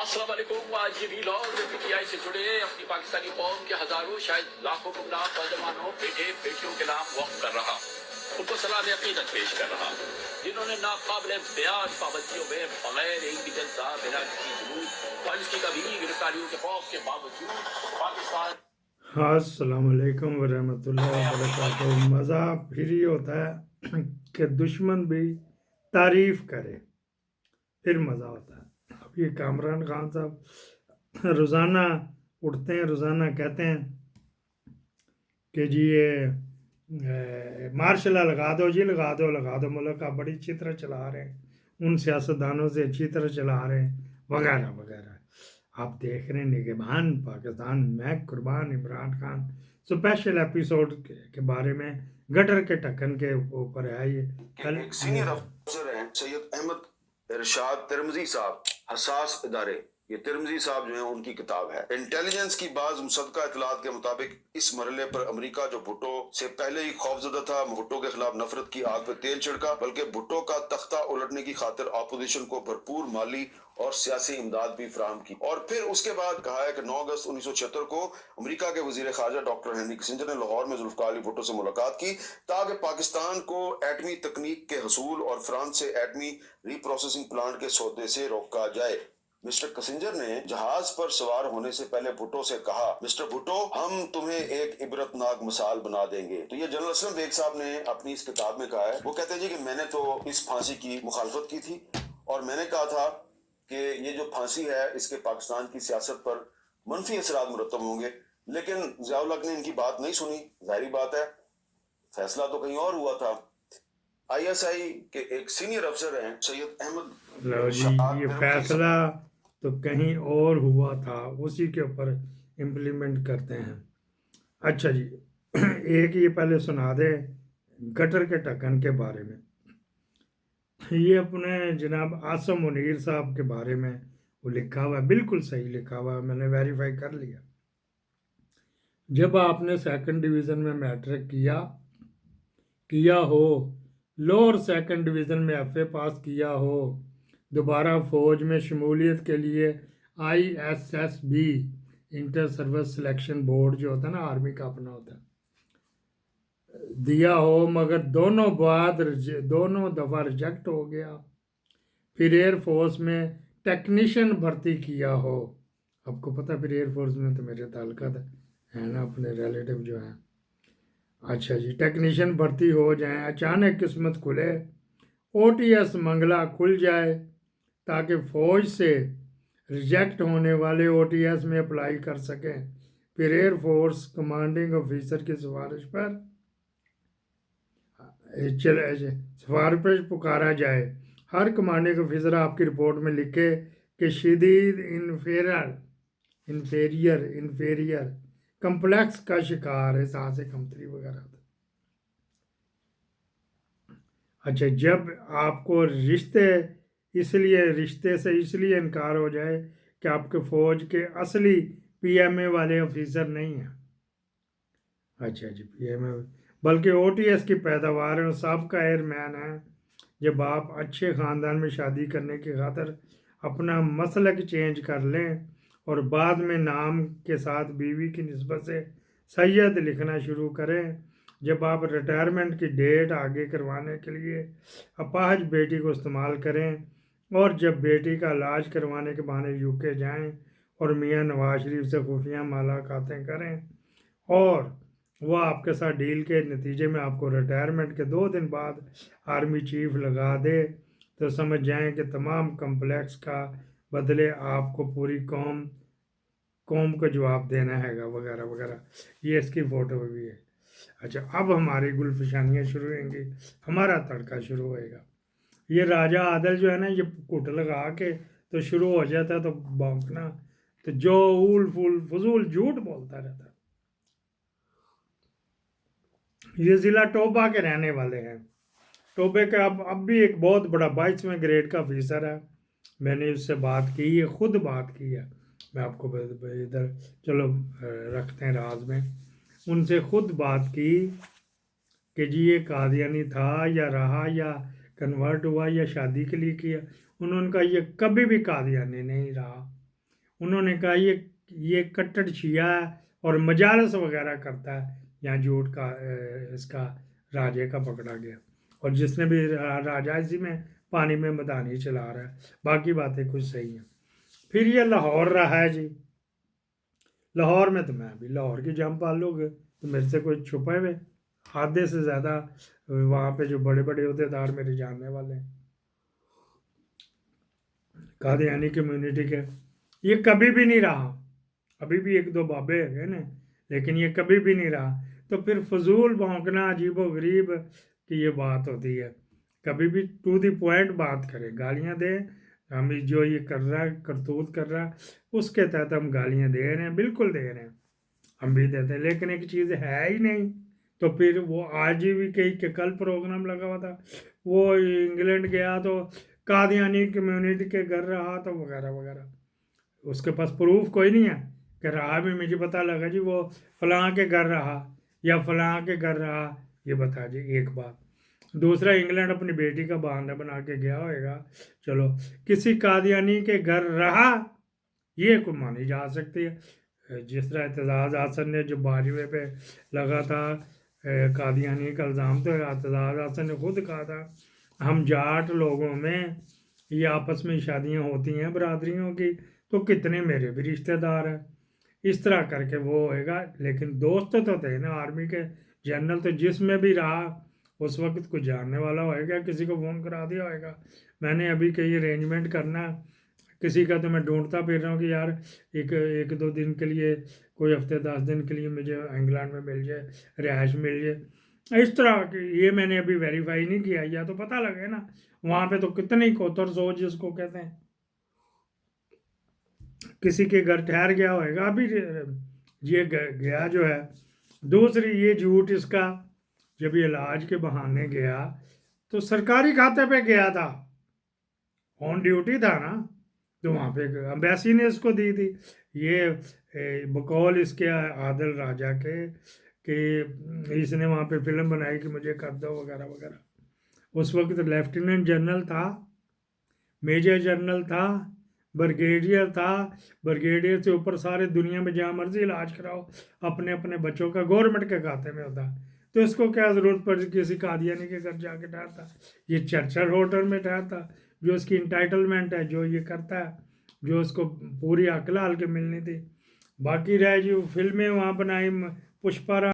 अस्सलाम वालेकुम। आज ये वीलॉग पीटीआई से जुड़े अपनी पाकिस्तानी कौम के हजारों शायद लाखों गुमनाम नौजवानों बेटे बेटियों के नाम वक्फ कर रहा, उनको सलाम अकीदत पेश कर रहा, जिन्होंने नाकाबिले बयान पाबंदियों में बगैर एक भी जलसा बिना किसी जुलूस और इसकी कभी गिरफ्तारियों के खौफ के बावजूद पाकिस्तान। अस्सलाम वालेकुम वरहमतुल्लाहि वबरकातुहू। मज़ा फिर ये होता है कि दुश्मन भी तारीफ़ करे, फिर मज़ा होता है। अब ये कामरान खान साहब रोज़ाना उठते हैं, रोज़ाना कहते हैं कि जी ये मार्शल लगा दो जी, लगा दो मुल्क आप बड़ी अच्छी तरह चला रहे हैं, उन सियासतदानों से अच्छी तरह चला रहे हैं, वगैरह वगैरह। आप देख रहे हैं निगहबान पाकिस्तान, मैं कुर्बान इमरान खान स्पेशल एपिसोड के बारे में गटर के ढक्कन के ऊपर है ये। कल एक सीनियर अफसर हैं सैयद अहमद इरशाद तिरमिजी साहब, हसास इदारे, ये तिरमिजी साहब जो है उनकी किताब है। इंटेलिजेंस की बाज मुसद्दका इतलात के मुताबिक इस मरहले पर अमेरिका जो भुट्टो से पहले ही खौफजदा था, भुट्टो के खिलाफ नफरत की आग पे तेल छिड़का, बल्कि भुट्टो का तख्ता उलटने की खातिर अपोजिशन को भरपूर माली और सियासी इमदाद भी फराहम की। और फिर उसके बाद कहा है कि 9 अगस्त 1976 को अमेरिका के वजीर खारजा डॉक्टर हेनरी किसिंजर ने लाहौर में जुल्फकार अली भुट्टो से मुलाकात की ताकि पाकिस्तान को एटमी तकनीक के हसूल और फ्रांस से एटमी रीप्रोसेसिंग प्लांट के सौदे से रोका जाए। मिस्टर किसिंजर ने जहाज पर सवार होने से पहले भुट्टो से कहा, मिस्टर भुट्टो, हम तुम्हें एक इबरतनाक मिसाल बना देंगे। तो ये जनरल असलम बेग साहब ने अपनी इस किताब में कहा है। वो कहते हैं जी कि मैंने तो इस फांसी की मुखालफत की थी और मैंने कहा था कि ये जो फांसी है इसके पाकिस्तान की सियासत पर मनफी असरात मुरतब होंगे, लेकिन ज़िया-उल हक ने इनकी बात नहीं सुनी। जाहिर बात है फैसला तो कहीं और हुआ था। ISI के एक सीनियर अफसर हैं सैयद अहमद लो जी, ये फैसला तो कहीं और हुआ था, उसी के ऊपर इम्प्लीमेंट करते हैं। अच्छा जी, एक ये पहले सुना दे गटर के ढक्कन के बारे में। ये अपने जनाब आसम मुनीर साहब के बारे में वो लिखा हुआ है, बिल्कुल सही लिखा हुआ है, मैंने वेरीफाई कर लिया। जब आपने सेकंड डिवीज़न में मैट्रिक किया हो, लोअर सेकंड डिवीज़न में FA पास किया हो, दोबारा फ़ौज में शमूलियत के लिए ISSB inter service selection board जो होता है ना, आर्मी का अपना होता है, दिया हो, मगर दोनों दफ़ा रिजेक्ट हो गया, फिर एयरफोर्स में टेक्नीशियन भर्ती किया हो। आपको पता फिर एयरफोर्स में तो मेरे ताल्लुकात है ना, अपने रिलेटिव जो हैं। अच्छा जी, टेक्नीशियन भर्ती हो जाए, अचानक किस्मत खुले, OTS मंगला खुल जाए ताकि फ़ौज से रिजेक्ट होने वाले OTS में अप्लाई कर सकें, फिर एयरफोर्स कमांडिंग ऑफिसर की सिफारिश पर पुकारा जाए। हर कमांडिंग ऑफिसर आपकी रिपोर्ट में लिखे कि शदीद इन्फेरियर कम्प्लेक्स का शिकार है, सांसें कमतरी वगैरह। अच्छा, जब आपको रिश्ते से इसलिए इनकार हो जाए कि आपके फ़ौज के असली PMA वाले ऑफिसर नहीं हैं। अच्छा जी, PMA बल्कि OTS की पैदावार है, साबका एयरमैन है। जब आप अच्छे ख़ानदान में शादी करने की खातिर अपना मसलक चेंज कर लें और बाद में नाम के साथ बीवी की निस्बत से सैयद लिखना शुरू करें, जब आप रिटायरमेंट की डेट आगे करवाने के लिए अपाहज बेटी को इस्तेमाल करें, और जब बेटी का इलाज करवाने के बहाने UK जाएं और मियां नवाज शरीफ से खुफिया मुलाकातें करें, और वह आपके साथ डील के नतीजे में आपको रिटायरमेंट के 2 दिन बाद आर्मी चीफ लगा दे, तो समझ जाएं कि तमाम कम्प्लेक्स का बदले आपको पूरी कौम को जवाब देना हैगा, वगैरह वगैरह। ये इसकी फ़ोटो भी है। अच्छा, अब हमारी गुलफशानियाँ शुरू होंगी, हमारा तड़का शुरू होएगा। ये राजा आदल जो है ना, ये कुट लगा के तो शुरू हो जाता है तो भौंकना, तो जो फजूल झूठ बोलता रहता है। ये ज़िला टोबा के रहने वाले हैं। टोबे का अब भी एक बहुत बड़ा 22वें ग्रेड का ऑफिसर है। मैंने उससे बात की है, खुद बात की है, मैं आपको इधर चलो रखते हैं राज में। उनसे खुद बात की कि जी ये कादियानी था या रहा या कन्वर्ट हुआ या शादी के लिए किया। उन्होंने कहा ये कभी भी कादियानी नहीं रहा, انہوں نے کہا یہ کٹڑ شیعہ ہے اور مجالس وغیرہ کرتا ہے، یہاں جھوٹ کا اس کا راجے کا پکڑا گیا، اور جس نے بھی راجہ اسی میں پانی میں مدانی چلا رہا ہے، باقی باتیں کچھ صحیح ہیں۔ پھر یہ لاہور رہا ہے جی، لاہور میں تو میں ابھی لاہور کی جم پالو گے تو میرے سے کوئی چھپے ہوئے آدھے سے زیادہ وہاں پہ جو بڑے بڑے عہدیدار میرے جاننے والے ہیں قادیانی کمیونٹی کے، یہ کبھی بھی نہیں رہا، ابھی بھی ایک دو بابے ہیں نا، لیکن یہ کبھی بھی نہیں رہا۔ تو پھر فضول بھونکنا عجیب و غریب کی یہ بات ہوتی ہے، کبھی بھی ٹو دی پوائنٹ بات کرے، گالیاں دیں، ہم جو یہ کر رہا ہے کرتوت کر رہا ہے اس کے تحت ہم گالیاں دے رہے ہیں، بالکل دے رہے ہیں، ہم بھی دیتے ہیں، لیکن ایک چیز ہے ہی نہیں۔ تو پھر وہ آج ہی بھی کہی کہ کل پروگرام لگا ہوا تھا، وہ انگلینڈ گیا تو قادیانی کمیونٹی کے گھر رہا تو وغیرہ وغیرہ، اس کے پاس پروف کوئی نہیں ہے کہ رہا بھی، مجھے پتہ لگا جی وہ فلاں کے گھر رہا یا فلاں کے گھر رہا، یہ بتا جی ایک بات۔ دوسرا، انگلینڈ اپنی بیٹی کا بہانہ بنا کے گیا ہوئے گا، چلو کسی قادیانی کے گھر رہا یہ کو مانی جا سکتی ہے، جس طرح اعتزاز حسن نے جو باجوے پہ لگا تھا قادیانی کا الزام، تو اعتزاز حسن نے خود کہا تھا ہم جاٹ لوگوں میں یہ آپس میں شادیاں ہوتی ہیں برادریوں کی تو کتنے میرے بھی رشتہ دار ہیں، اس طرح کر کے وہ ہوئے گا۔ لیکن دوست تو تھے نا آرمی کے جنرل، تو جس میں بھی رہا اس وقت کوئی جاننے والا ہوئے گا، کسی کو فون کرا دیا ہوئے گا، میں نے ابھی کہیں ارینجمنٹ کرنا کسی کا تو میں ڈھونڈتا پھر رہا ہوں کہ یار ایک دو دن کے لیے، کوئی ہفتے 10 دن کے لیے مجھے انگلینڈ میں مل جائے، رہائش مل جائے، اس طرح کہ یہ میں نے ابھی ویریفائی نہیں کیا، یا تو پتہ لگے نا، وہاں پہ تو کتنی کوتر سوچ جس کو کہتے ہیں، کسی کے گھر ٹھہر گیا ہوئے گا، ابھی یہ گیا جو ہے۔ دوسری یہ جھوٹ اس کا، جب یہ علاج کے بہانے گیا تو سرکاری کھاتے پہ گیا تھا، آن ڈیوٹی تھا نا، تو وہاں پہ امبیسی نے اس کو دی تھی، یہ بقول اس کے عادل راجہ کے کہ اس نے وہاں پہ فلم بنائی کہ مجھے کر دو وغیرہ وغیرہ۔ اس وقت لیفٹیننٹ جنرل تھا، میجر جنرل تھا، بریگیڈیئر تھا، بریگیڈیئر سے اوپر سارے دنیا میں جہاں مرضی علاج کراؤ اپنے اپنے بچوں کا گورنمنٹ کے کھاتے میں ہوتا، تو اس کو کیا ضرورت پڑی کسی قادیانی کے گھر جا کے ٹھہرتا، یہ چرچل ہوٹل میں ٹھہرتا، جو اس کی انٹائٹلمنٹ ہے، جو یہ کرتا ہے، جو اس کو پوری حق حلال کے ملنی تھی۔ باقی رہ جو فلمیں وہاں بنائی پشپا